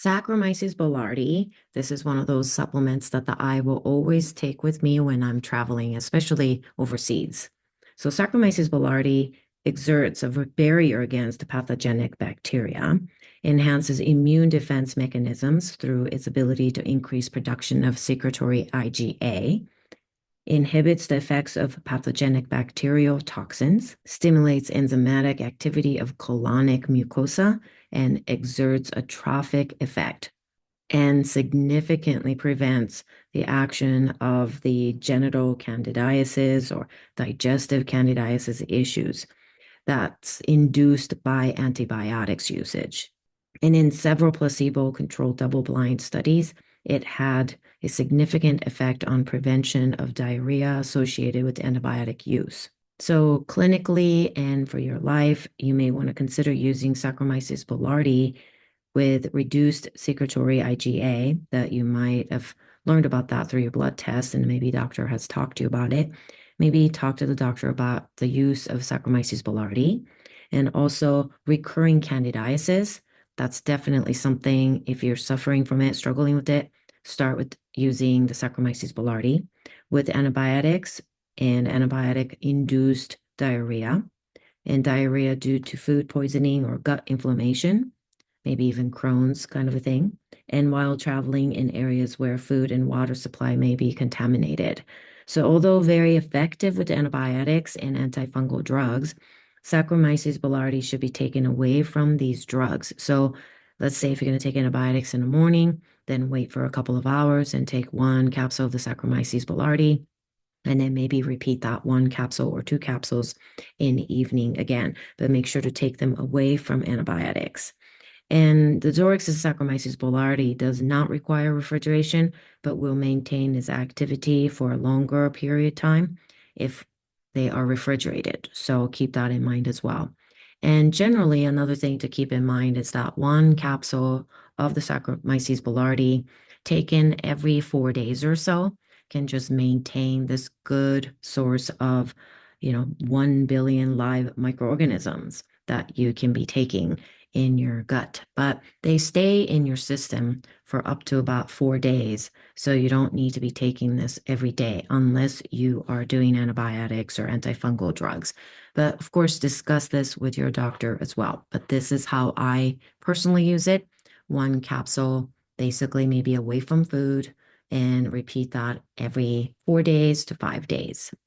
Saccharomyces boulardii. This is one of those supplements that the eye will always take with me when I'm traveling, especially overseas. So Saccharomyces boulardii exerts a barrier against pathogenic bacteria, enhances immune defense mechanisms through its ability to increase production of secretory IgA, inhibits the effects of pathogenic bacterial toxins, stimulates enzymatic activity of colonic mucosa, and exerts a trophic effect, and significantly prevents the action of the genital candidiasis or digestive candidiasis issues that's induced by antibiotics usage. And in several placebo-controlled double-blind studies, it had a significant effect on prevention of diarrhea associated with antibiotic use. So clinically and for your life, you may want to consider using Saccharomyces boulardii with reduced secretory IgA that you might have learned about that through your blood test, and maybe doctor has talked to you about it. Maybe talk to the doctor about the use of Saccharomyces boulardii, and also recurring candidiasis. That's definitely something, if you're suffering from it, struggling with it, start with using the Saccharomyces boulardii with antibiotics and antibiotic-induced diarrhea, and diarrhea due to food poisoning or gut inflammation, maybe even Crohn's kind of a thing, and while traveling in areas where food and water supply may be contaminated. So although very effective with antibiotics and antifungal drugs, Saccharomyces boulardii should be taken away from these drugs. So let's say if you're going to take antibiotics in the morning, then wait for a couple of hours and take one capsule of the Saccharomyces boulardii, and then maybe repeat that one capsule or two capsules in the evening again, but make sure to take them away from antibiotics. And the Zorex Saccharomyces boulardii does not require refrigeration, but will maintain its activity for a longer period of time if they are refrigerated. So keep that in mind as well. And generally, another thing to keep in mind is that one capsule of the Saccharomyces boulardii taken every 4 days or so can just maintain this good source of, 1 billion live microorganisms that you can be taking in your gut, but they stay in your system for up to about 4 days. So you don't need to be taking this every day unless you are doing antibiotics or antifungal drugs. But of course, discuss this with your doctor as well. But this is how I personally use it. One capsule, basically maybe away from food, and repeat that every 4 days to 5 days.